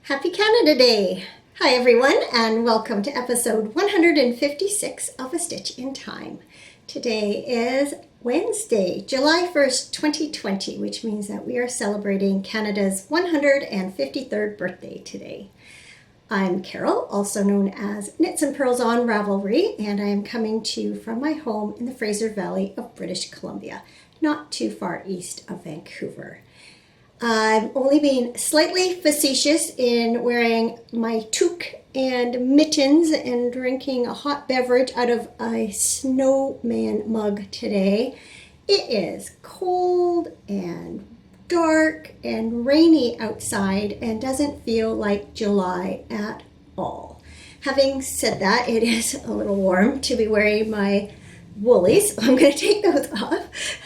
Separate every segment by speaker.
Speaker 1: Happy Canada Day! Hi everyone and welcome to episode 156 of A Stitch in Time. Today is Wednesday, July 1st, 2020, which means that we are celebrating Canada's 153rd birthday today. I'm Carol, also known as Knitsnpurls on Ravelry, and I am coming to you from my home in the Fraser Valley of British Columbia, not too far east of Vancouver. I'm only being slightly facetious in wearing my toque and mittens and drinking a hot beverage out of a snowman mug today. It is cold and dark and rainy outside and doesn't feel like July at all. Having said that, it is a little warm to be wearing my woolies. I'm going to take those off.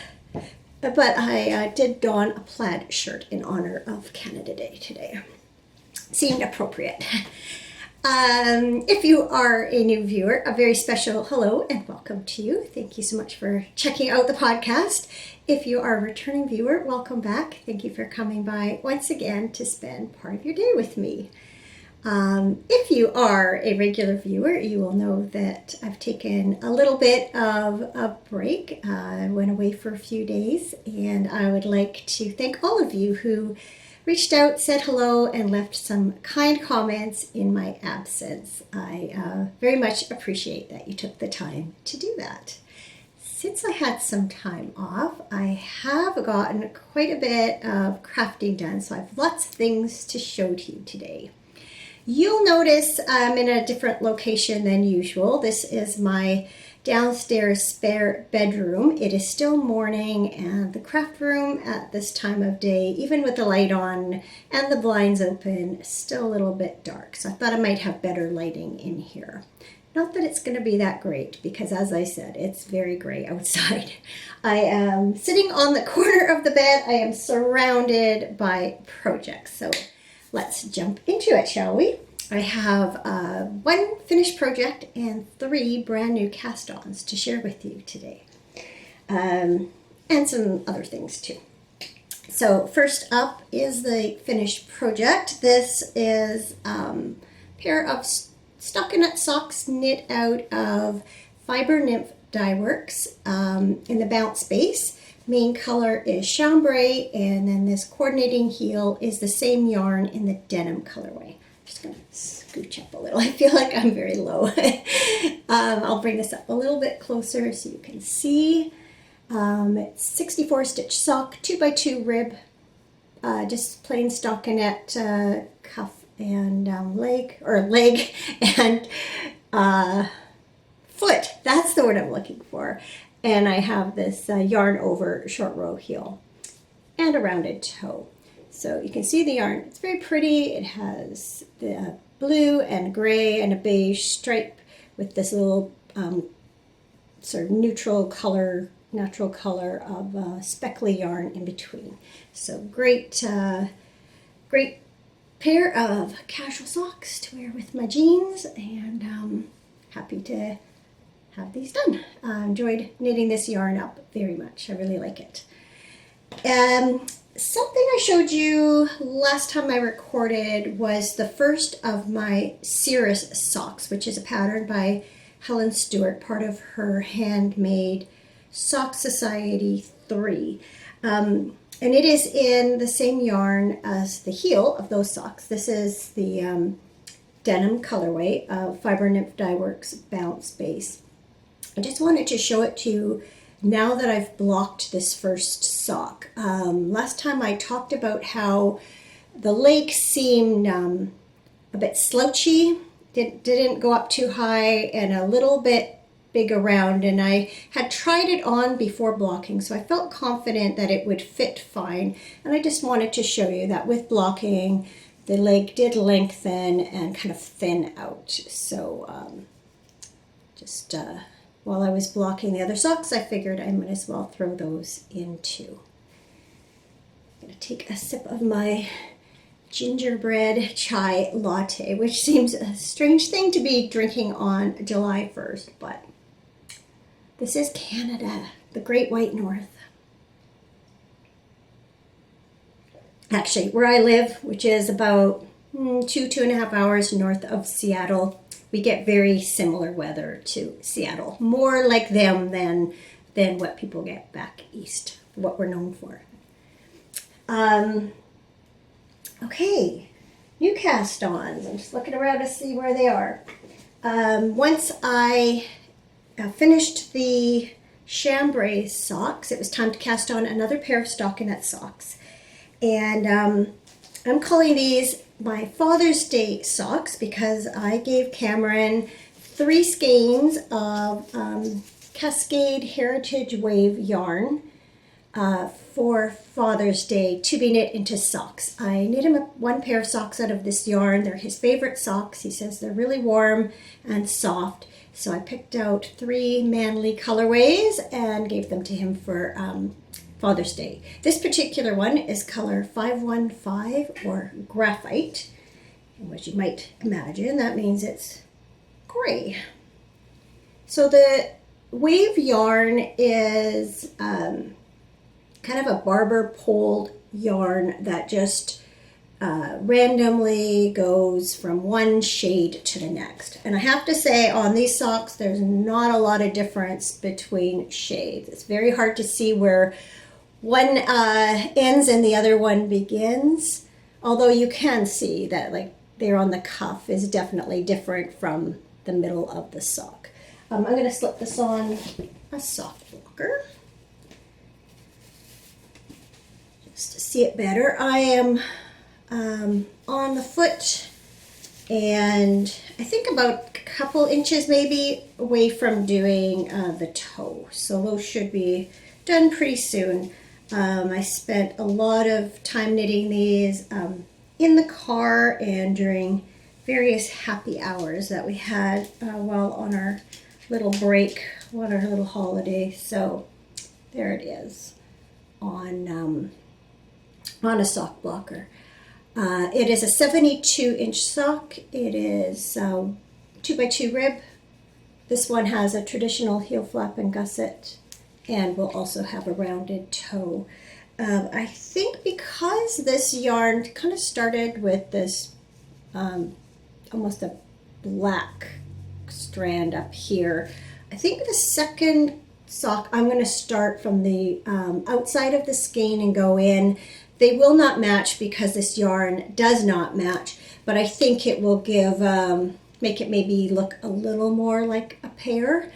Speaker 1: But I did don a plaid shirt in honor of Canada Day today. Seemed appropriate. If you are a new viewer, a very special hello and welcome to you. Thank you so much for checking out the podcast. If you are a returning viewer, welcome back. Thank you for coming by once again to spend part of your day with me. If you are a regular viewer, you will know that I've taken a little bit of a break. I went away for a few days, and I would like to thank all of you who reached out, said hello, and left some kind comments in my absence. I very much appreciate that you took the time to do that. Since I had some time off, I have gotten quite a bit of crafting done, so I have lots of things to show to you today. You'll notice I'm in a different location than usual. This is my downstairs spare bedroom. It is still morning, and the craft room at this time of day, even with the light on and the blinds open, is still a little bit dark. So I thought I might have better lighting in here. Not that it's going to be that great, because as I said, it's very gray outside. I am sitting on the corner of the bed. I am surrounded by projects. So let's jump into it, shall we? I have one finished project and 3 brand new cast-ons to share with you today. And some other things too. So first up is the finished project. This is a pair of stockinette socks knit out of Fiber Nymph Dye Works in the bounce base. Main color is chambray, and then this coordinating heel is the same yarn in the denim colorway. I'm just going to scooch up a little. I feel like I'm very low. I'll bring this up a little bit closer so you can see. It's 64 stitch sock, 2x2 rib, just plain stockinette cuff and leg and foot. That's the word I'm looking for. And I have this yarn over short row heel and a rounded toe. So you can see the yarn. It's very pretty. It has the blue and gray and a beige stripe with this little sort of natural color of speckly yarn in between. So great pair of casual socks to wear with my jeans, and happy to have these done. I enjoyed knitting this yarn up very much. I really like it. Something I showed you last time I recorded was the first of my Cirrus Socks, which is a pattern by Helen Stewart, part of her handmade Sock Society 3. And it is in the same yarn as the heel of those socks. This is the denim colorway of Fiber Nymph Dye Works Bounce Base. I just wanted to show it to you now that I've blocked this first sock. Last time I talked about how the leg seemed a bit slouchy, didn't go up too high, and a little bit big around, and I had tried it on before blocking, so I felt confident that it would fit fine, and I just wanted to show you that with blocking the leg did lengthen and kind of thin out. So while I was blocking the other socks, I figured I might as well throw those in too. I'm going to take a sip of my gingerbread chai latte, which seems a strange thing to be drinking on July 1st, but this is Canada, the Great White North. Actually, where I live, which is about two and a half hours north of Seattle. We get very similar weather to Seattle, more like them than what people get back east, what we're known for. Okay, new cast-ons. I'm just looking around to see where they are. Once I finished the chambray socks, it was time to cast on another pair of stockinette socks. And I'm calling these my Father's Day socks because I gave Cameron 3 skeins of Cascade Heritage Wave yarn for Father's Day to be knit into socks. I knit him one pair of socks out of this yarn. They're his favorite socks. He says they're really warm and soft. So I picked out 3 manly colorways and gave them to him for Father's Day. This particular one is color 515 or graphite, which you might imagine that means it's gray. So the wave yarn is kind of a barber pole yarn that just randomly goes from one shade to the next. And I have to say, on these socks, there's not a lot of difference between shades. It's very hard to see where one ends and the other one begins, although you can see that like there on the cuff is definitely different from the middle of the sock. I'm going to slip this on a sock blocker just to see it better. I am on the foot and I think about a couple inches maybe away from doing the toe, so those should be done pretty soon. I spent a lot of time knitting these in the car and during various happy hours that we had while on our little break, on our little holiday. So there it is on a sock blocker. It is a 72-inch sock. It is 2x2 rib. This one has a traditional heel flap and gusset, and will also have a rounded toe. I think because this yarn kind of started with this almost a black strand up here, I think the second sock I'm going to start from the outside of the skein and go in. They will not match because this yarn does not match, but I think it will give make it maybe look a little more like a pair,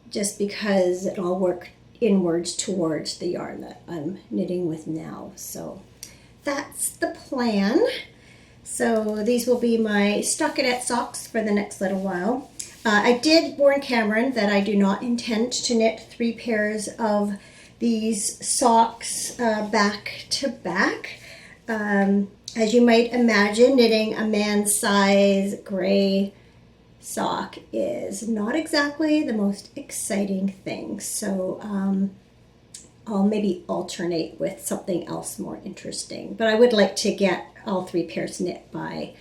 Speaker 1: just because it'll work inwards towards the yarn that I'm knitting with now. So that's the plan. So these will be my stockinette socks for the next little while. I did warn Cameron that I do not intend to knit 3 pairs of these socks back to back. As you might imagine, knitting a man's size gray sock is not exactly the most exciting thing. So I'll maybe alternate with something else more interesting. But I would like to get all 3 pairs knit by,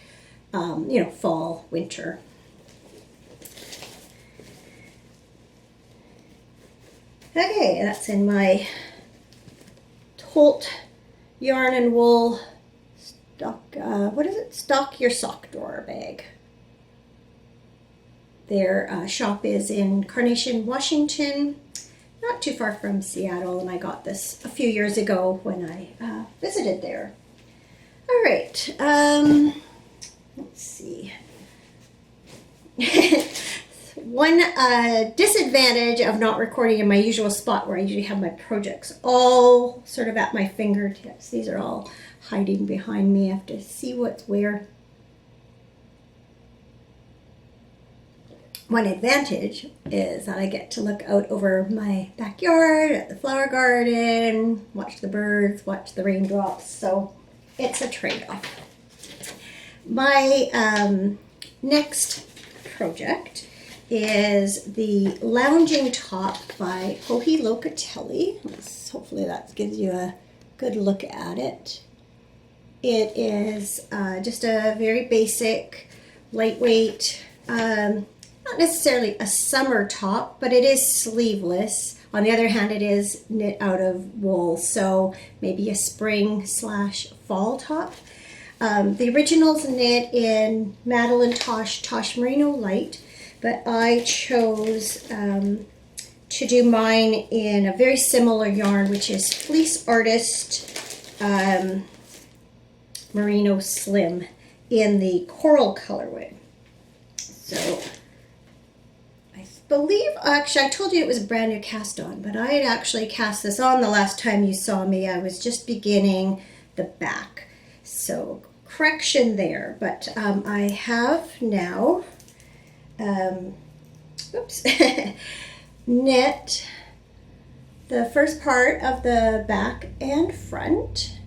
Speaker 1: fall, winter. Okay, that's in my Holt yarn and wool stock your sock drawer bag. Their shop is in Carnation, Washington, not too far from Seattle, and I got this a few years ago when I visited there. All right, let's see. One disadvantage of not recording in my usual spot where I usually have my projects all sort of at my fingertips. These are all hiding behind me. I have to see what's where. One advantage is that I get to look out over my backyard at the flower garden, watch the birds, watch the raindrops. So it's a trade-off. My next project is the Lounging Top by Joji Locatelli. Hopefully that gives you a good look at it. It is just a very basic, lightweight, not necessarily a summer top, but it is sleeveless. On the other hand, it is knit out of wool, so maybe a spring/fall top. The original's knit in Madeline Tosh Merino Light, but I chose to do mine in a very similar yarn, which is Fleece Artist Merino Slim in the coral colorway. So I believe, actually I told you it was a brand new cast on, but I had actually cast this on the last time you saw me. I was just beginning the back. So correction there, but I have now knit the first part of the back and front.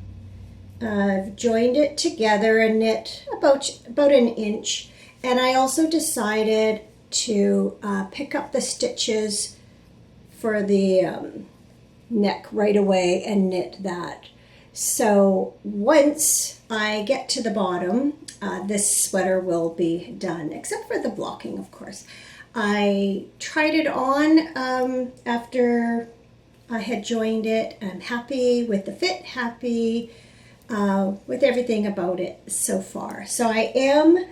Speaker 1: I've joined it together and knit about an inch, and I also decided to pick up the stitches for the neck right away and knit that. So once I get to the bottom, this sweater will be done, except for the blocking, of course. I tried it on after I had joined it. I'm happy with the fit, happy with everything about it so far. So I am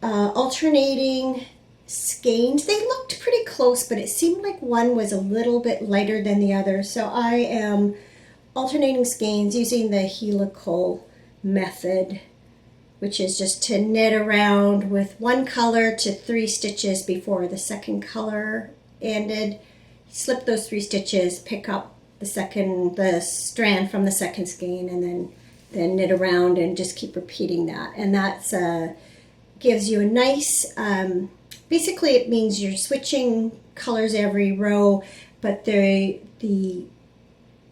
Speaker 1: alternating skeins. They looked pretty close, but it seemed like one was a little bit lighter than the other. So I am alternating skeins using the helical method, which is just to knit around with one color to 3 stitches before the second color ended. Slip those 3 stitches, pick up the strand from the second skein, and then knit around and just keep repeating that. And that's gives you a nice, basically it means you're switching colors every row, but the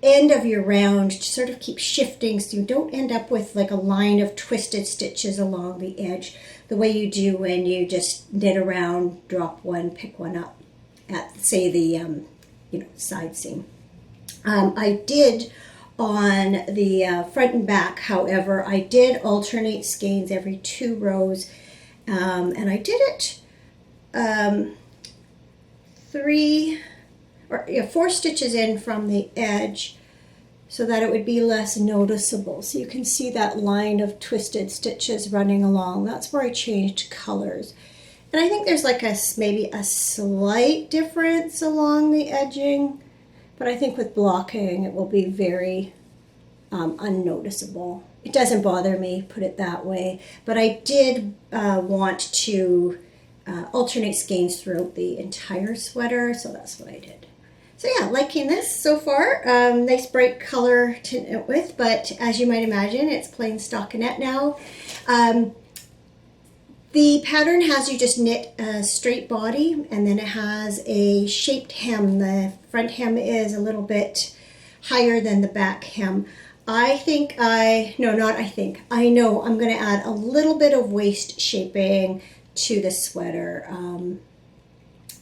Speaker 1: end of your round sort of keeps shifting, so you don't end up with like a line of twisted stitches along the edge the way you do when you just knit around, drop one, pick one up at, say, the side seam. I did on the front and back, however, I did alternate skeins every 2 rows, and I did it 4 stitches in from the edge so that it would be less noticeable. So you can see that line of twisted stitches running along. That's where I changed colors. And I think there's like maybe a slight difference along the edging, but I think with blocking it will be very unnoticeable. It doesn't bother me, put it that way, but I did want to alternate skeins throughout the entire sweater, so that's what I did. So yeah, liking this so far. Nice bright color to knit with, but as you might imagine, it's plain stockinette now. The pattern has you just knit a straight body, and then it has a shaped hem. The front hem is a little bit higher than the back hem. I know I'm going to add a little bit of waist shaping to the sweater.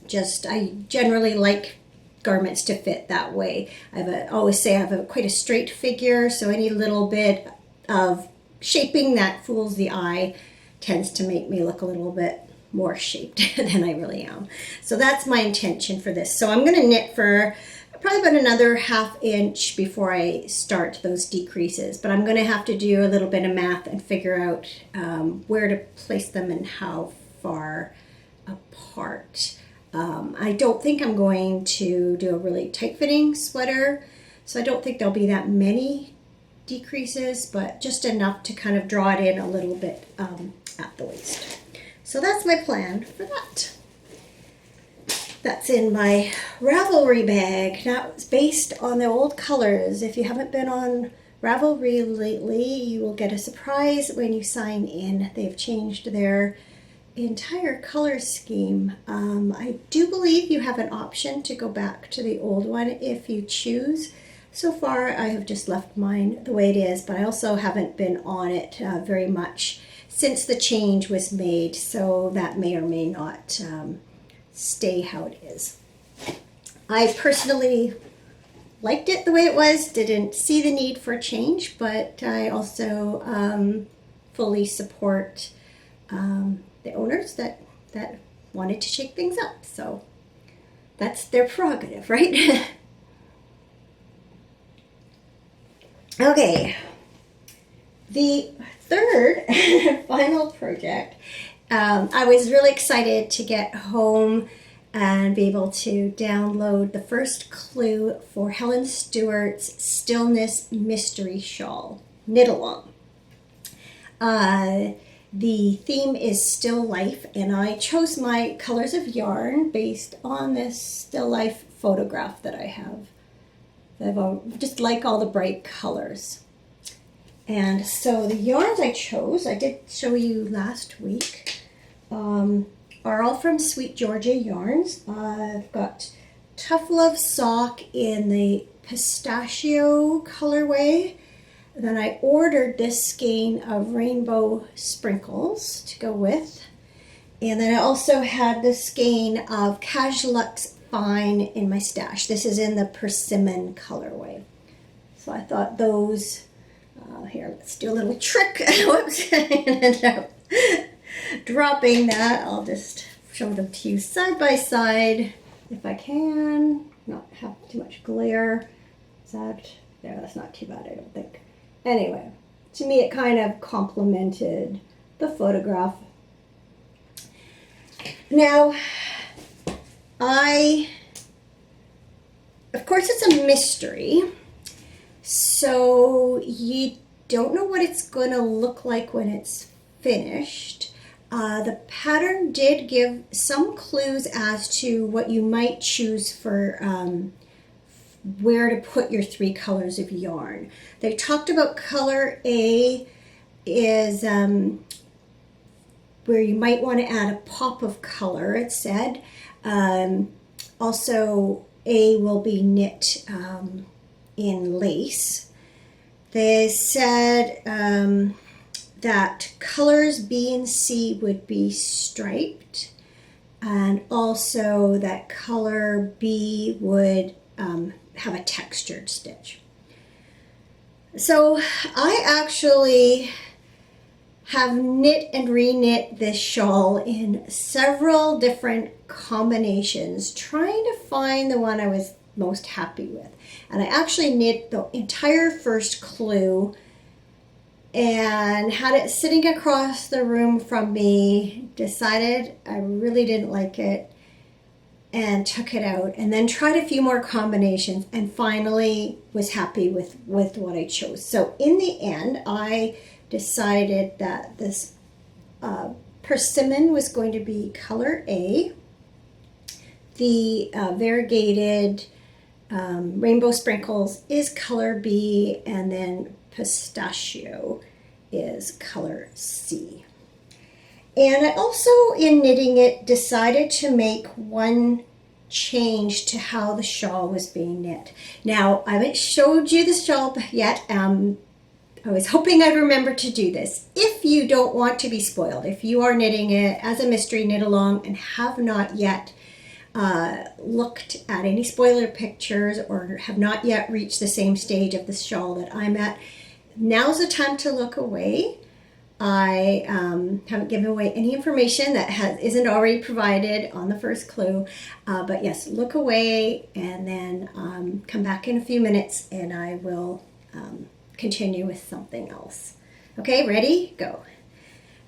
Speaker 1: I generally like garments to fit that way. I always say I have quite a straight figure, so any little bit of shaping that fools the eye tends to make me look a little bit more shaped than I really am. So that's my intention for this. So I'm going to knit for probably about another 1/2 inch before I start those decreases, but I'm going to have to do a little bit of math and figure out where to place them and how far apart. I don't think I'm going to do a really tight-fitting sweater, so I don't think there'll be that many decreases, but just enough to kind of draw it in a little bit at the waist. So that's my plan for that. That's in my Ravelry bag. That was based on the old colors. If you haven't been on Ravelry lately, you will get a surprise when you sign in. They've changed their entire color scheme. I do believe you have an option to go back to the old one if you choose. So far I have just left mine the way it is, but I also haven't been on it very much since the change was made, so that may or may not stay how it is. I personally liked it the way it was, didn't see the need for a change, but I also fully support the owners that wanted to shake things up. So that's their prerogative, right? Okay. third and final project. I was really excited to get home and be able to download the first clue for Helen Stewart's Stillness Mystery Shawl knit along. The theme is still life, and I chose my colors of yarn based on this still life photograph that I have. I just like all the bright colors. And so the yarns I chose, I did show you last week, are all from Sweet Georgia Yarns. I've got Tough Love Sock in the pistachio colorway. Then I ordered this skein of rainbow sprinkles to go with. And then I also had this skein of Cashluxe Fine in my stash. This is in the persimmon colorway. So I thought those, here, let's do a little trick. Whoops, I ended up dropping that. I'll just show them to you side by side if I can. Not have too much glare. Is that, there, that's not too bad, I don't think. Anyway, to me it kind of complemented the photograph. Now, of course it's a mystery, so you don't know what it's going to look like when it's finished. The pattern did give some clues as to what you might choose for where to put your 3 colors of yarn. They talked about color A is where you might want to add a pop of color, it said. Also, A will be knit in lace. They said that colors B and C would be striped, and also that color B would have a textured stitch. So I actually have knit and reknit this shawl in several different combinations, trying to find the one I was most happy with. And I actually knit the entire first clue and had it sitting across the room from me, decided I really didn't like it, and took it out, and then tried a few more combinations, and finally was happy with what I chose. So in the end, I decided that this persimmon was going to be color A. The variegated rainbow sprinkles is color B, and then pistachio is color C. And I also, in knitting it, decided to make one change to how the shawl was being knit. Now, I haven't showed you the shawl yet. I was hoping I'd remember to do this. If you don't want to be spoiled, if you are knitting it as a mystery knit along and have not yet looked at any spoiler pictures or have not yet reached the same stage of the shawl that I'm at, now's the time to look away. I haven't given away any information that isn't already provided on the first clue, but yes, look away and then come back in a few minutes and I will continue with something else. Okay, ready? Go.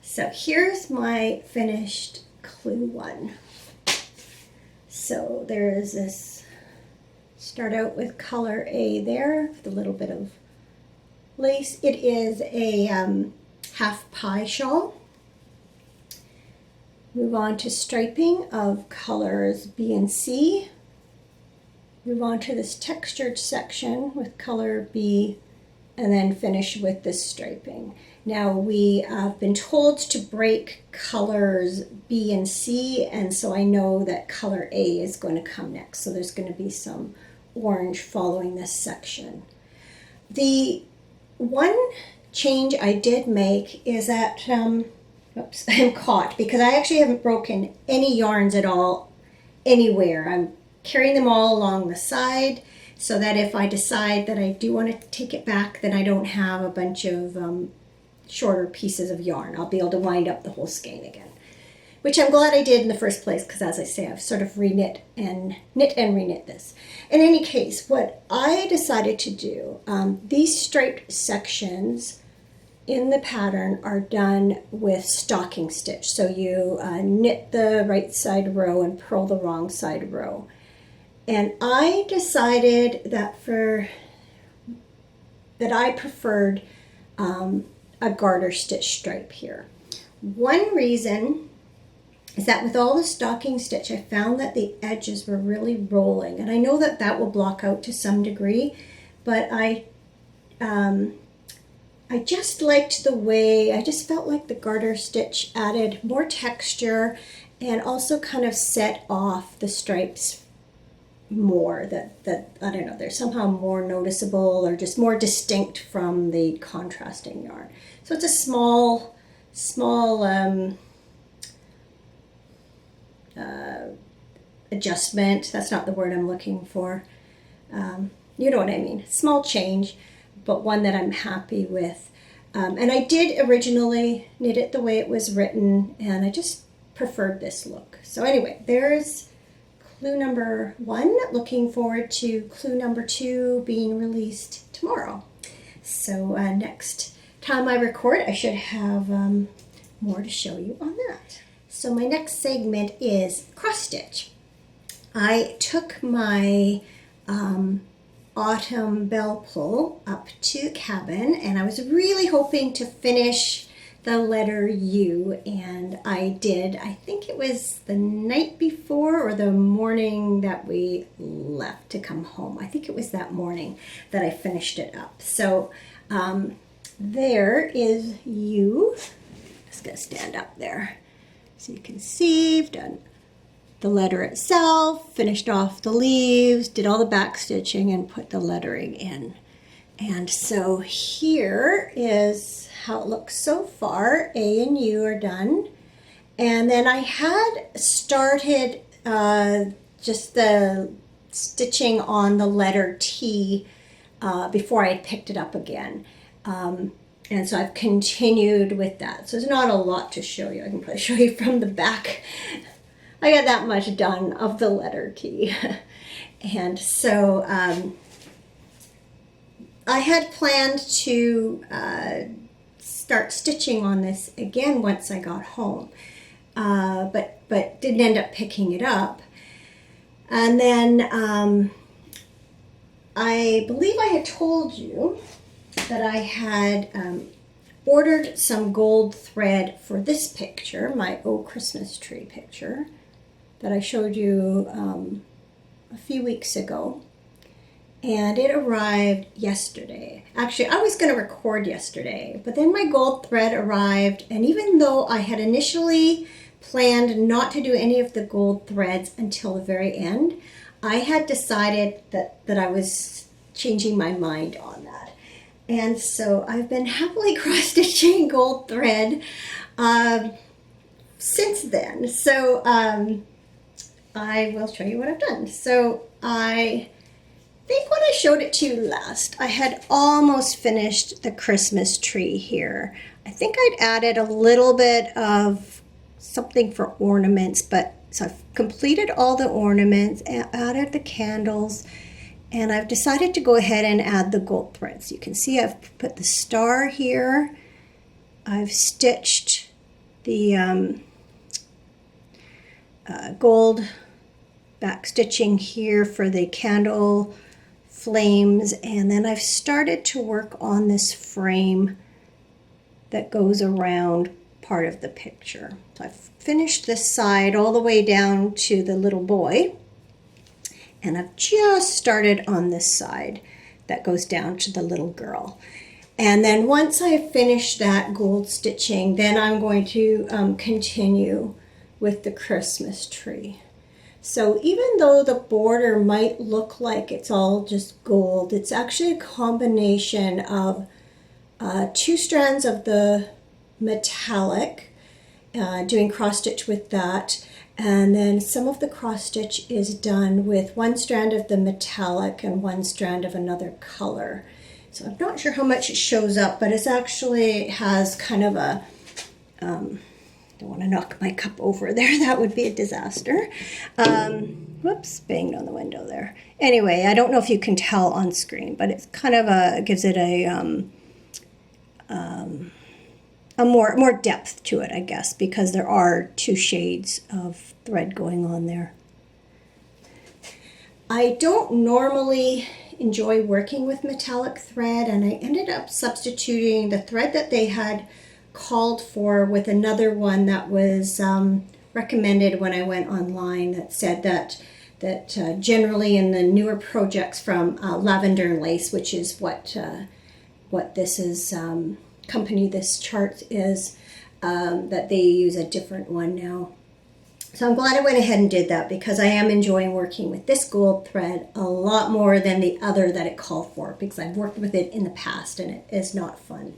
Speaker 1: So here's my finished clue 1. So there's this, start out with color A there with a little bit of lace. It is a half pie shawl. Move on to striping of colors B and C. Move on to this textured section with color B, and then finish with this striping. Now we have been told to break colors B and C, and so I know that color A is going to come next. So there's going to be some orange following this section. The one change I did make is that, oops, I'm caught because I actually haven't broken any yarns at all anywhere. I'm carrying them all along the side so that if I decide that I do want to take it back, then I don't have a bunch of shorter pieces of yarn. I'll be able to wind up the whole skein again, which I'm glad I did in the first place because, as I say, I've sort of knit and reknit this. In any case, what I decided to do, these striped sections in the pattern are done with stocking stitch. So you knit the right side row and purl the wrong side row. And I decided that I preferred a garter stitch stripe here. One reason is that with all the stocking stitch, I found that the edges were really rolling. And I know that that will block out to some degree, but I just liked the way, I just felt like the garter stitch added more texture and also kind of set off the stripes more, that I don't know, they're somehow more noticeable or just more distinct from the contrasting yarn. So it's a small adjustment. That's not the word I'm looking for. You know what I mean. Small change, but one that I'm happy with. And I did originally knit it the way it was written, and I just preferred this look. So anyway, there's clue number 1. Looking forward to clue number 2 being released tomorrow. So next time I record, I should have more to show you on that. So my next segment is cross stitch. I took my autumn bell pull up to the cabin, and I was really hoping to finish the letter U, and I did. I think it was the night before or the morning that we left to come home. I think it was that morning that I finished it up. So there is U. Just gonna stand up there so you can see. I've done the letter itself, finished off the leaves, did all the back stitching, and put the lettering in. And so here is how it looks so far. A and U are done. And then I had started just the stitching on the letter T before I had picked it up again. And so I've continued with that. So there's not a lot to show you. I can probably show you from the back. I got that much done of the letter T. And so I had planned to start stitching on this again once I got home, but didn't end up picking it up. And then I believe I had told you that I had ordered some gold thread for this picture, my Oh Christmas Tree picture that I showed you a few weeks ago. And it arrived yesterday. Actually, I was going to record yesterday, but then my gold thread arrived, and even though I had initially planned not to do any of the gold threads until the very end, I had decided that I was changing my mind on that. And so I've been happily cross-stitching gold thread since then. So I will show you what I've done. So I think when I showed it to you last, I had almost finished the Christmas tree here. I think I'd added a little bit of something for ornaments, but so I've completed all the ornaments, added the candles, and I've decided to go ahead and add the gold threads. You can see I've put the star here. I've stitched the gold back stitching here for the candle flames, and then I've started to work on this frame that goes around part of the picture. So I've finished this side all the way down to the little boy, and I've just started on this side that goes down to the little girl. And then once I finish that gold stitching, then I'm going to continue with the Christmas tree. So even though the border might look like it's all just gold, it's actually a combination of 2 strands of the metallic, doing cross stitch with that, and then some of the cross stitch is done with 1 strand of the metallic and 1 strand of another color. So I'm not sure how much it shows up, but it actually has kind of a don't want to knock my cup over there. That would be a disaster. Whoops, banged on the window there. Anyway, I don't know if you can tell on screen, but it's kind of gives it a a more depth to it, I guess, because there are two shades of thread going on there. I don't normally enjoy working with metallic thread, and I ended up substituting the thread that they had called for with another one that was recommended when I went online, that said that generally in the newer projects from Lavender and Lace, which is what this is, company this chart is, that they use a different one now. So I'm glad I went ahead and did that, because I am enjoying working with this gold thread a lot more than the other that it called for, because I've worked with it in the past and it is not fun.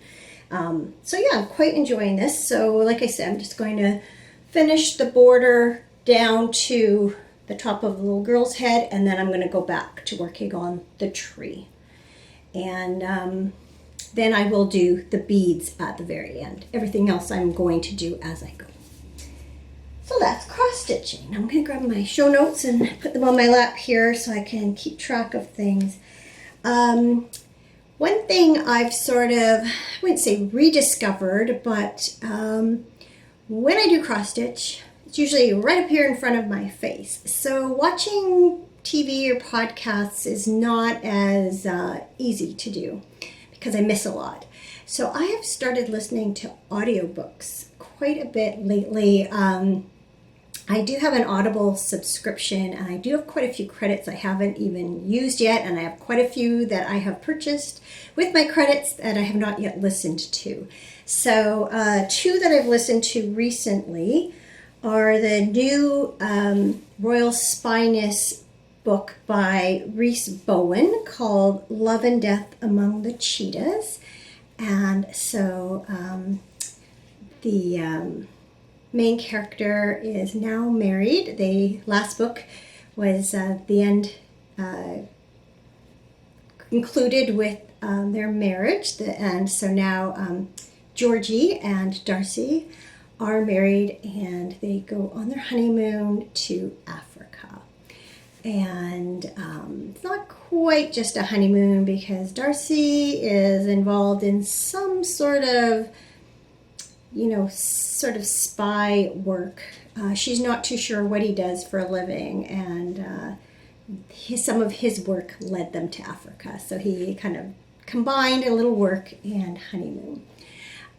Speaker 1: So yeah, I'm quite enjoying this. So like I said, I'm just going to finish the border down to the top of the little girl's head, and then I'm going to go back to working on the tree. And then I will do the beads at the very end. Everything else I'm going to do as I go. So that's cross stitching. I'm going to grab my show notes and put them on my lap here so I can keep track of things. One thing I've sort of, I wouldn't say rediscovered, but when I do cross stitch, it's usually right up here in front of my face. So watching TV or podcasts is not as easy to do because I miss a lot. So I have started listening to audiobooks quite a bit lately. I do have an Audible subscription, and I do have quite a few credits I haven't even used yet, and I have quite a few that I have purchased with my credits that I have not yet listened to. So two that I've listened to recently are the new Royal Spiness book by Rhys Bowen called Love and Death Among the Cheetahs. And so the main character is now married. The last book was the end concluded with their marriage, and so now Georgie and Darcy are married, and they go on their honeymoon to Africa. And it's not quite just a honeymoon, because Darcy is involved in some sort of spy work. She's not too sure what he does for a living, and some of his work led them to Africa. So he kind of combined a little work and honeymoon.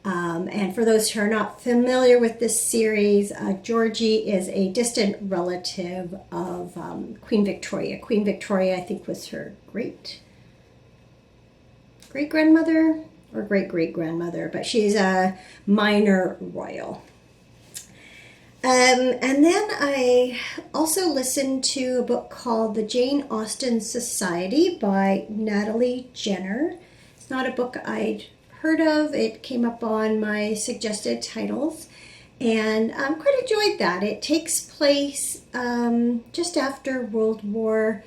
Speaker 1: And for those who are not familiar with this series, Georgie is a distant relative of Queen Victoria. Queen Victoria, I think, was her great-grandmother or great-great-grandmother, but she's a minor royal. And then I also listened to a book called The Jane Austen Society by Nathalie Jenner. It's not a book I'd heard of. It came up on my suggested titles, and I quite enjoyed that. It takes place just after World War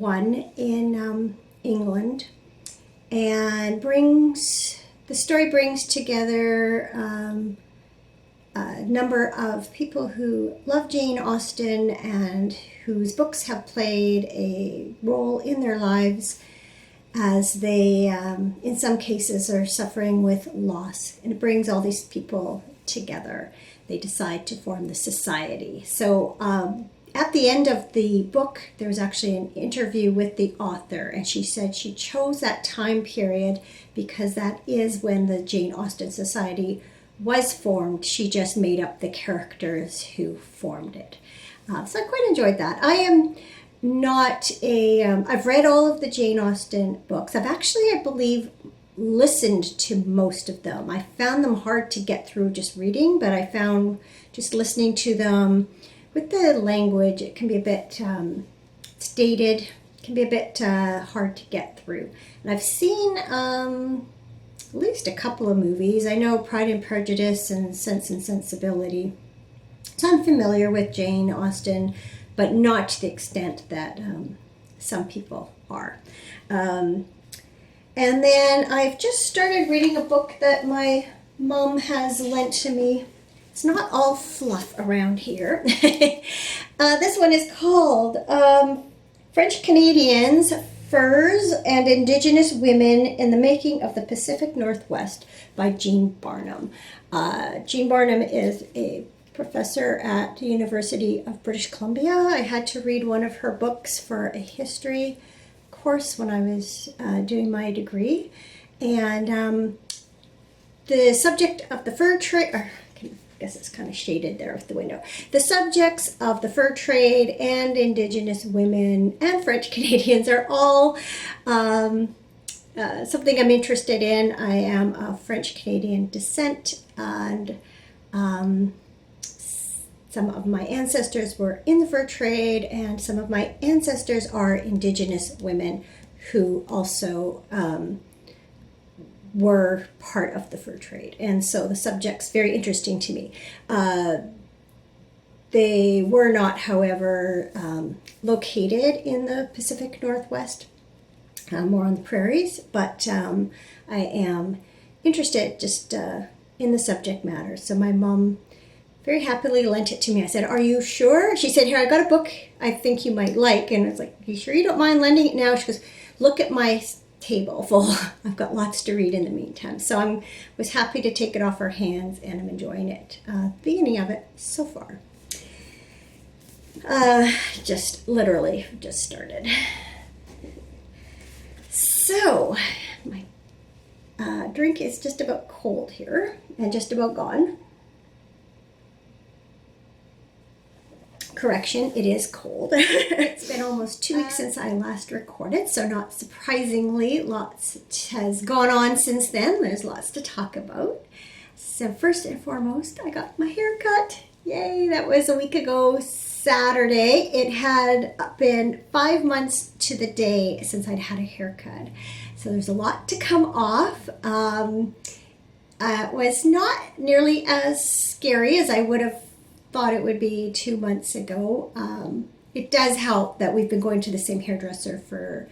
Speaker 1: I in England, and the story brings together a number of people who love Jane Austen and whose books have played a role in their lives as they, in some cases, are suffering with loss. And it brings all these people together. They decide to form the society. So at the end of the book, there was actually an interview with the author, and she said she chose that time period because that is when the Jane Austen Society was formed. She just made up the characters who formed it. So I quite enjoyed that. I am not I've read all of the Jane Austen books. I've actually, I believe, listened to most of them. I found them hard to get through just reading, but I found just listening to them with the language, it can be a bit dated, can be a bit hard to get through. And I've seen at least a couple of movies. I know Pride and Prejudice and Sense and Sensibility. So I'm familiar with Jane Austen, but not to the extent that some people are. And then I've just started reading a book that my mom has lent to me. It's not all fluff around here. This one is called French Canadians Furs and Indigenous Women in the Making of the Pacific Northwest by Jean Barnum. Jean Barnum is a professor at the University of British Columbia. I had to read one of her books for a history course when I was doing my degree. And the subject of the fur trade, I guess it's kind of shaded there with the window. The subjects of the fur trade and Indigenous women and French Canadians are all something I'm interested in. I am of French Canadian descent, and some of my ancestors were in the fur trade, and some of my ancestors are Indigenous women who also were part of the fur trade. And so the subject's very interesting to me. They were not, however, located in the Pacific Northwest, more on the prairies, but I am interested just in the subject matter. So my mom very happily lent it to me. I said, "Are you sure?" She said, "Here, I got a book I think you might like." And I was like, "You sure you don't mind lending it now?" She goes, "Look at my table full. I've got lots to read in the meantime." So I was happy to take it off her hands, and I'm enjoying it. The beginning of it so far. Just literally just started. So my drink is just about cold here and just about gone. Correction, it is cold. It's been almost 2 weeks since I last recorded, so not surprisingly, lots has gone on since then. There's lots to talk about. So first and foremost, I got my hair cut. Yay, that was a week ago Saturday. It had been 5 months to the day since I'd had a haircut. So there's a lot to come off. It was not nearly as scary as I would have thought it would be 2 months ago. It does help that we've been going to the same hairdresser for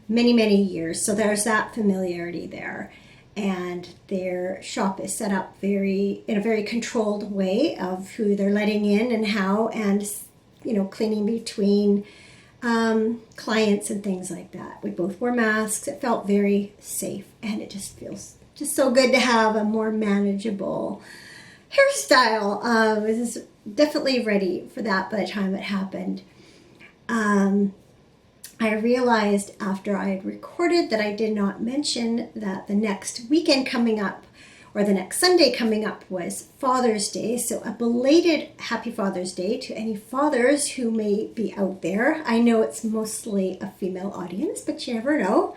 Speaker 1: many, many years. So there's that familiarity there. And their shop is set up in a very controlled way of who they're letting in and how, and cleaning between clients and things like that. We both wore masks. It felt very safe, and it just feels just so good to have a more manageable hairstyle. I was definitely ready for that by the time it happened. I realized after I had recorded that I did not mention that the next weekend coming up, or the next Sunday coming up, was Father's Day. So a belated Happy Father's Day to any fathers who may be out there. I know it's mostly a female audience, but you never know.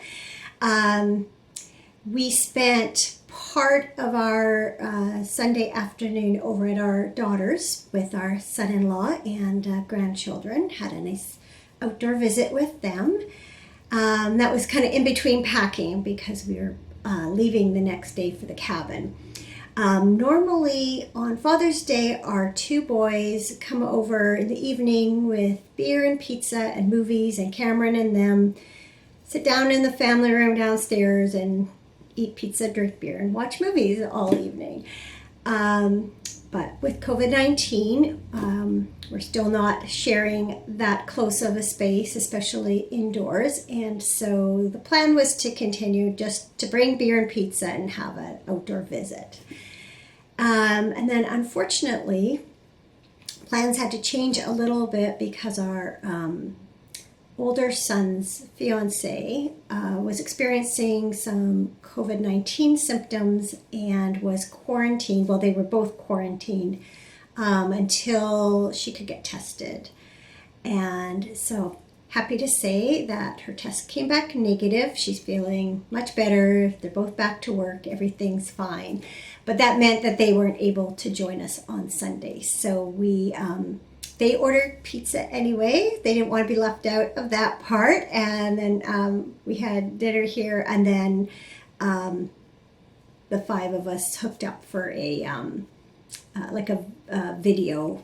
Speaker 1: We spent part of our Sunday afternoon over at our daughter's with our son-in-law and grandchildren. Had a nice outdoor visit with them. That was kind of in between packing because we were leaving the next day for the cabin. Normally on Father's Day, our two boys come over in the evening with beer and pizza and movies, and Cameron and them sit down in the family room downstairs and eat pizza, drink beer, and watch movies all evening. But with COVID-19, we're still not sharing that close of a space, especially indoors. And so the plan was to continue just to bring beer and pizza and have an outdoor visit. And then unfortunately, plans had to change a little bit because our older son's fiance was experiencing some COVID-19 symptoms and was quarantined. Well, they were both quarantined until she could get tested. And so happy to say that her test came back negative. She's feeling much better. They're both back to work. Everything's fine. But that meant that they weren't able to join us on Sunday. So they ordered pizza anyway. They didn't want to be left out of that part. And then we had dinner here, and then the five of us hooked up for a video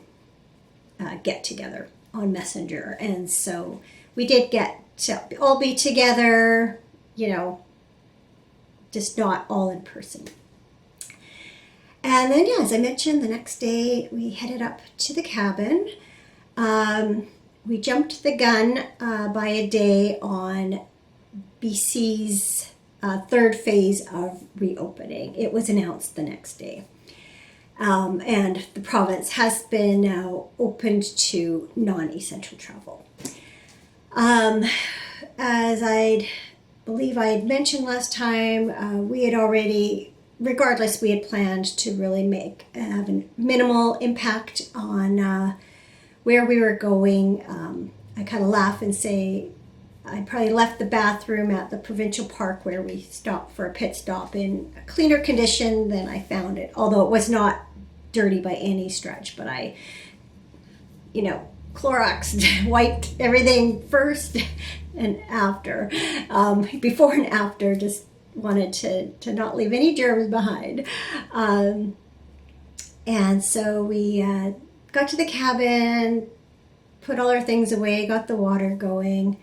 Speaker 1: get together on Messenger. And so we did get to all be together, just not all in person. And then, as I mentioned, the next day we headed up to the cabin. We jumped the gun by a day on BC's third phase of reopening. It was announced the next day. And the province has been now opened to non-essential travel. As I believe I had mentioned last time, we had already, regardless, we had planned to really have a minimal impact on where we were going. I kind of laugh and say I probably left the bathroom at the provincial park where we stopped for a pit stop in a cleaner condition than I found it, although it was not dirty by any stretch, but I, Cloroxed, wiped everything first and after, before and after, just wanted to not leave any germs behind. And so we got to the cabin, put all our things away, got the water going.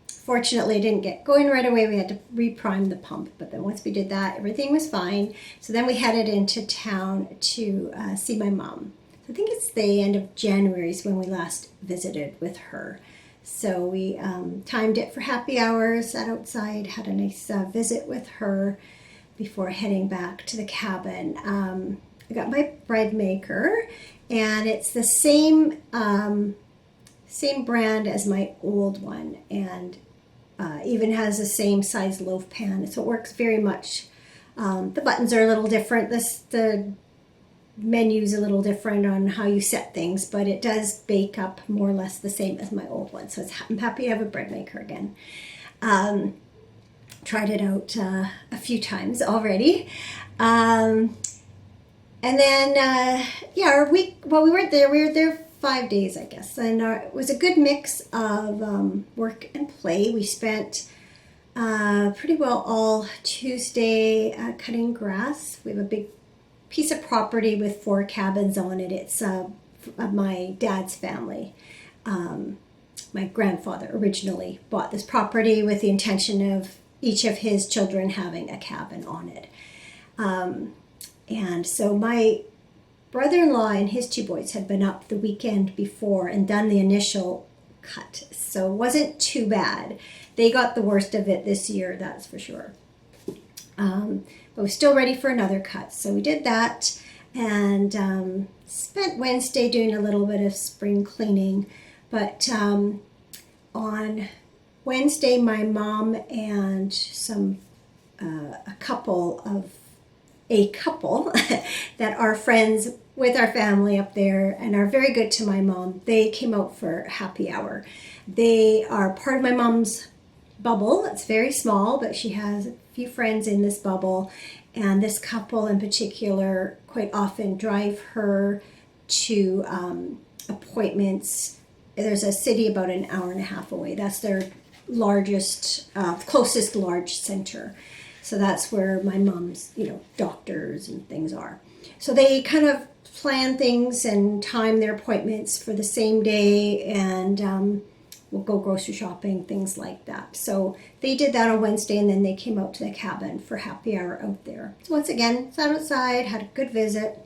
Speaker 1: Fortunately, it didn't get going right away. We had to reprime the pump, but then once we did that, everything was fine. So then we headed into town to see my mom. I think it's the end of January is when we last visited with her. So we timed it for happy hour, sat outside, had a nice visit with her before heading back to the cabin. I got my bread maker, and it's the same brand as my old one, and even has the same size loaf pan. So it works very much. The buttons are a little different. The menu's a little different on how you set things, but it does bake up more or less the same as my old one. So I'm happy to have a bread maker again. Tried it out a few times already. And then, our week, well, we weren't there. We were there 5 days, I guess. And it was a good mix of work and play. We spent pretty well all Tuesday cutting grass. We have a big piece of property with 4 cabins on it. It's my dad's family. My grandfather originally bought this property with the intention of each of his children having a cabin on it. And so my brother-in-law and his 2 boys had been up the weekend before and done the initial cut. So it wasn't too bad. They got the worst of it this year, that's for sure. But we're still ready for another cut. So we did that and spent Wednesday doing a little bit of spring cleaning. But on Wednesday, my mom and a couple that are friends with our family up there and are very good to my mom, they came out for happy hour. They are part of my mom's bubble. It's very small, but she has a few friends in this bubble, and this couple in particular quite often drive her to appointments. There's a city about an hour and a half away. That's their closest large center. So that's where my mom's, doctors and things are. So they kind of plan things and time their appointments for the same day, and we'll go grocery shopping, things like that. So they did that on Wednesday, and then they came out to the cabin for happy hour out there. So once again, sat outside, had a good visit.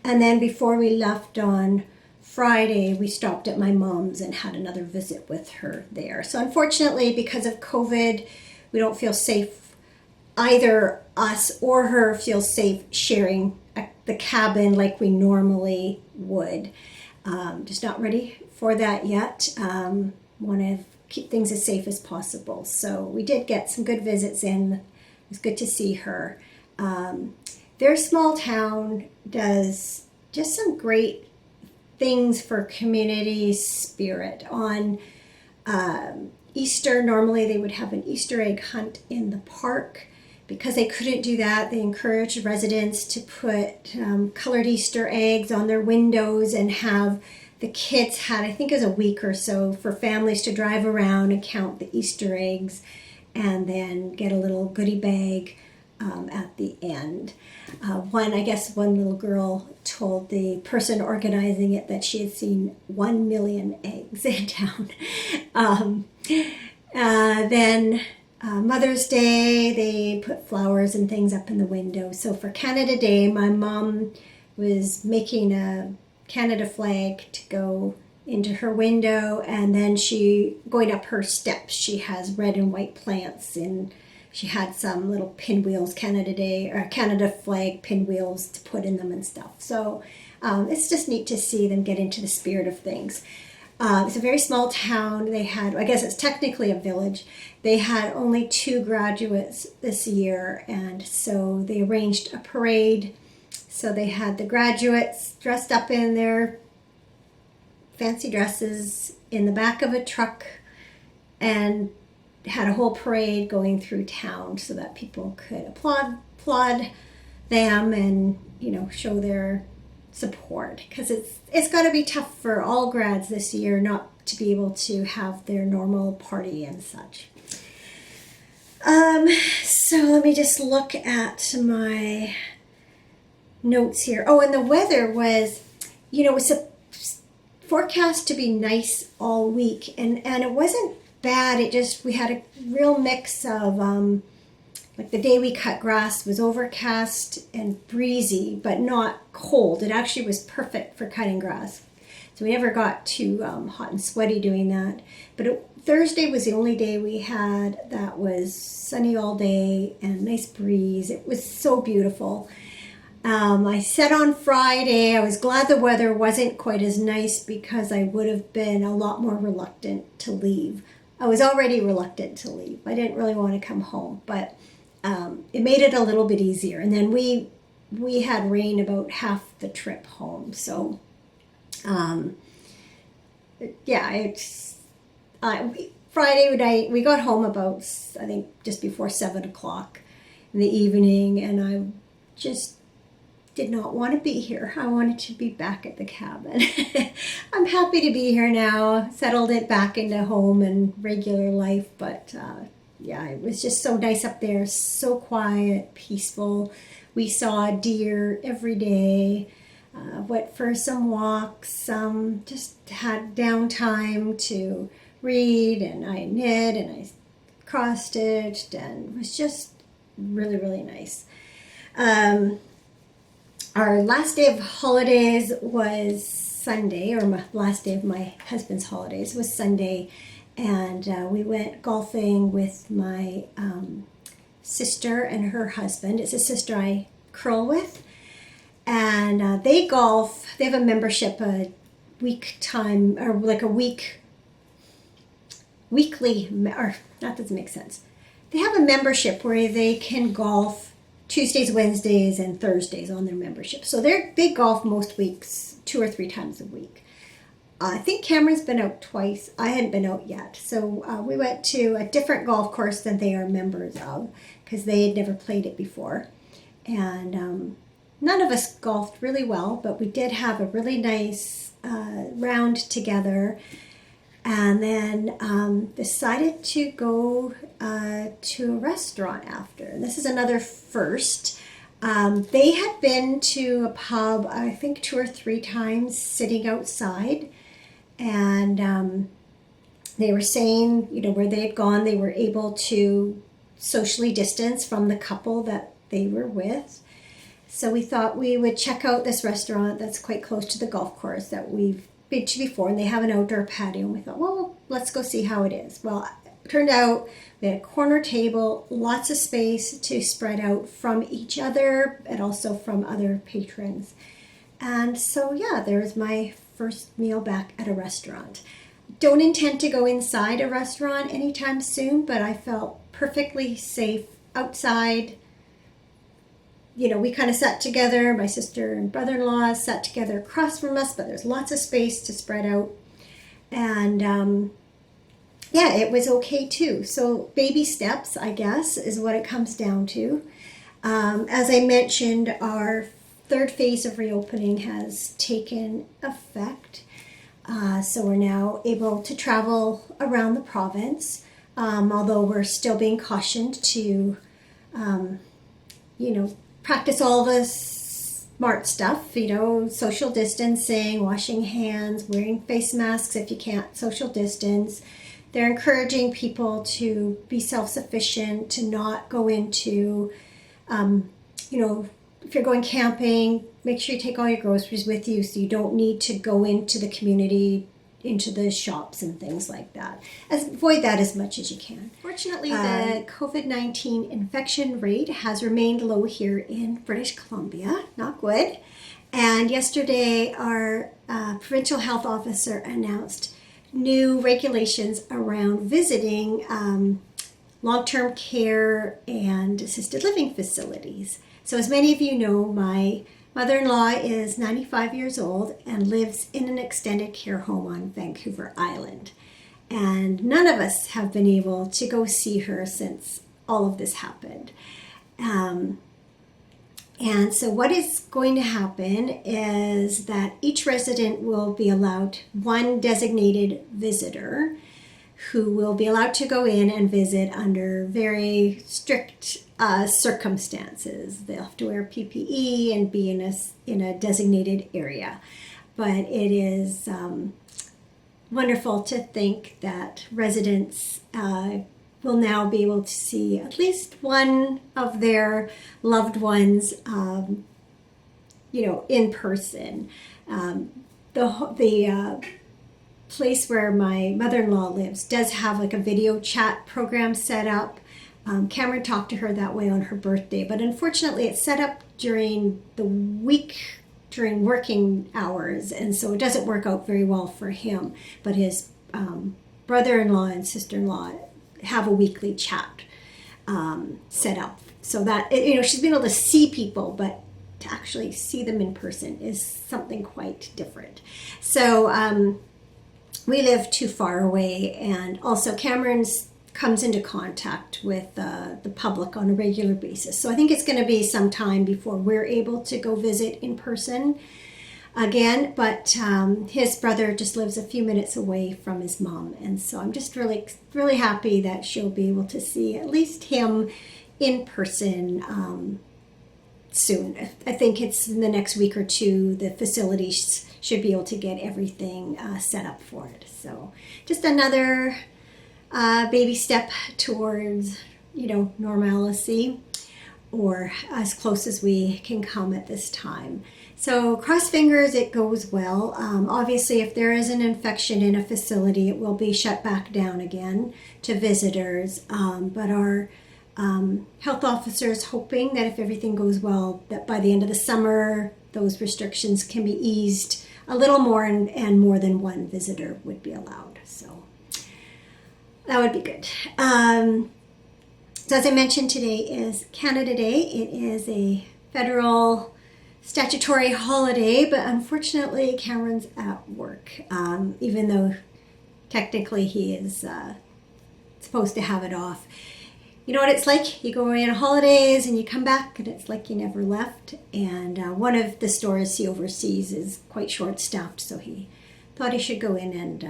Speaker 1: And then before we left on Friday, we stopped at my mom's and had another visit with her there. So unfortunately, because of COVID, we don't feel safe. Either us or her feel safe sharing the cabin like we normally would. Just not ready for that yet. Want to keep things as safe as possible. So we did get some good visits in. It was good to see her. Their small town does just some great things for community spirit. On Easter, normally they would have an Easter egg hunt in the park. Because they couldn't do that, they encouraged residents to put colored Easter eggs on their windows and have the kids I think it was a week or so, for families to drive around and count the Easter eggs and then get a little goodie bag at the end. One little girl told the person organizing it that she had seen 1 million eggs in town. Then Mother's Day, they put flowers and things up in the window. So for Canada Day, my mom was making a Canada flag to go into her window, and then she, going up her steps, she has red and white plants, and she had some little pinwheels, Canada Day or Canada flag pinwheels to put in them and stuff. So it's just neat to see them get into the spirit of things. It's a very small town. They had, I guess it's technically a village. They had only 2 graduates this year, and so they arranged a parade. So they had the graduates dressed up in their fancy dresses in the back of a truck and had a whole parade going through town so that people could applaud them and, you know, show their support, because it's got to be tough for all grads this year not to be able to have their normal party and such. So let me just look at my notes here. Oh, and the weather was, you know, it was forecast to be nice all week, and it wasn't bad. It just, we had a real mix of like the day we cut grass was overcast and breezy, but not cold. It actually was perfect for cutting grass. So we never got too hot and sweaty doing that. But Thursday was the only day we had that was sunny all day and nice breeze. It was so beautiful. I said on Friday, I was glad the weather wasn't quite as nice because I would have been a lot more reluctant to leave. I was already reluctant to leave. I didn't really want to come home, but it made it a little bit easier. And then we had rain about half the trip home. So, yeah, Friday night, we got home about, I think, just before 7 o'clock in the evening, and I just did not want to be here. I wanted to be back at the cabin. I'm happy to be here now, settled it back into home and regular life, but yeah, it was just so nice up there, so quiet, peaceful. We saw deer every day, went for some walks, just had downtime to read, and I knit and I cross-stitched, and it was just really, really nice. Our last day of holidays was Sunday, or my last day of my husband's holidays was Sunday, and we went golfing with my sister and her husband. It's a sister I curl with, and they golf. They have a membership, a week time, or like a weekly, or that doesn't make sense. They have a membership where they can golf Tuesdays, Wednesdays, and Thursdays on their membership. So they golf most weeks, 2 or 3 times a week. I think Cameron's been out twice. I hadn't been out yet. So we went to a different golf course than they are members of, because they had never played it before. And none of us golfed really well, but we did have a really nice round together. And then decided to go to a restaurant after. And this is another first. They had been to a pub, I think 2 or 3 times, sitting outside. And they were saying, you know, where they had gone, they were able to socially distance from the couple that they were with. So we thought we would check out this restaurant that's quite close to the golf course that we've been to before, and they have an outdoor patio, and we thought, well, let's go see how it is. Well, it turned out we had a corner table, lots of space to spread out from each other and also from other patrons. And so, yeah, there's my first meal back at a restaurant. Don't intend to go inside a restaurant anytime soon, but I felt perfectly safe outside. You know, we kind of sat together. My sister and brother-in-law sat together across from us, but there's lots of space to spread out. And yeah, it was okay too. So baby steps, I guess, is what it comes down to. As I mentioned, our 3rd phase of reopening has taken effect. So we're now able to travel around the province, although we're still being cautioned to, practice all the smart stuff, social distancing, washing hands, wearing face masks if you can't social distance. They're encouraging people to be self-sufficient, to not go into, if you're going camping, make sure you take all your groceries with you so you don't need to go into the community, into the shops and things like that. Avoid that as much as you can. Fortunately, the COVID-19 infection rate has remained low here in British Columbia, knock wood. And yesterday, our provincial health officer announced new regulations around visiting long-term care and assisted living facilities. So as many of you know, my mother-in-law is 95 years old and lives in an extended care home on Vancouver Island. And none of us have been able to go see her since all of this happened. And so what is going to happen is that each resident will be allowed one designated visitor who will be allowed to go in and visit under very strict circumstances. They'll have to wear PPE and be in a designated area. But it is wonderful to think that residents will now be able to see at least one of their loved ones, in person. The place where my mother-in-law lives does have like a video chat program set up. Cameron talked to her that way on her birthday, but unfortunately it's set up during the week, during working hours, and so it doesn't work out very well for him. But his brother-in-law and sister-in-law have a weekly chat set up, so that she's been able to see people, but to actually see them in person is something quite different. So we live too far away, and also Cameron comes into contact with the public on a regular basis. So I think it's going to be some time before we're able to go visit in person again, but his brother just lives a few minutes away from his mom, and so I'm just really, really happy that she'll be able to see at least him in person soon. I think it's in the next week or two. The facilities should be able to get everything set up for it. So just another baby step towards, normalcy, or as close as we can come at this time. So cross fingers it goes well. Obviously, if there is an infection in a facility, it will be shut back down again to visitors. But our health officer is hoping that if everything goes well, that by the end of the summer, those restrictions can be eased a little more, and more than one visitor would be allowed. So that would be good. So as I mentioned, today is Canada Day. It is a federal statutory holiday, but unfortunately Cameron's at work, even though technically he is supposed to have it off. You know what it's like? You go away on holidays and you come back and it's like you never left. And one of the stores he oversees is quite short-staffed, so he thought he should go in and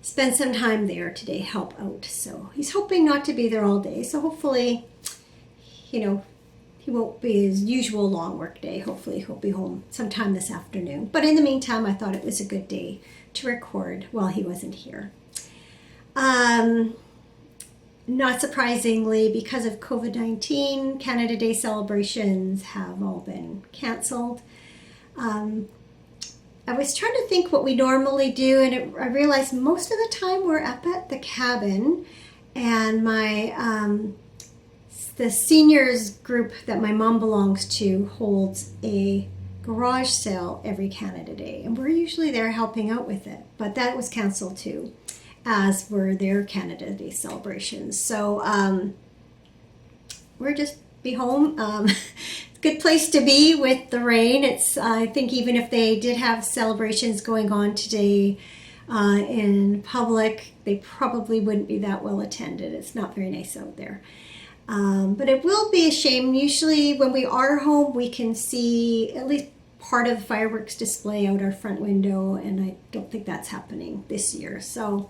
Speaker 1: spend some time there today, help out. So he's hoping not to be there all day. So hopefully, he won't be his usual long work day. Hopefully he'll be home sometime this afternoon. But in the meantime, I thought it was a good day to record while he wasn't here. Not surprisingly, because of COVID-19, Canada Day celebrations have all been canceled. I was trying to think what we normally do, and I realized most of the time we're up at the cabin, and the seniors group that my mom belongs to holds a garage sale every Canada Day, and we're usually there helping out with it, but that was canceled too, as were their Canada Day celebrations. So we're just be home. Good place to be with the rain. I think even if they did have celebrations going on today in public, they probably wouldn't be that well attended. It's not very nice out there. But it will be a shame. Usually when we are home, we can see at least part of the fireworks display out our front window, and I don't think that's happening this year. So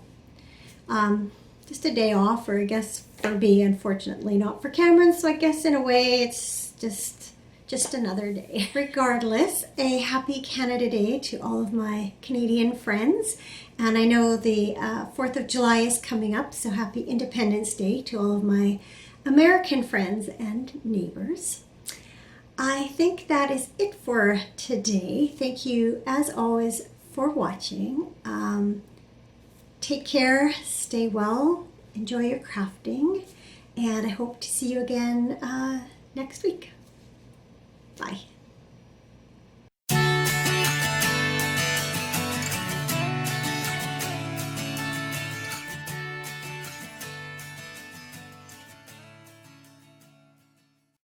Speaker 1: just a day off, or I guess for me, unfortunately not for Cameron. So I guess in a way it's just another day. Regardless, a happy Canada Day to all of my Canadian friends. And I know the 4th of July is coming up, so happy Independence Day to all of my American friends and neighbors. I think that is it for today. Thank you, as always, for watching. take care, stay well, enjoy your crafting, and I hope to see you again next week. Bye.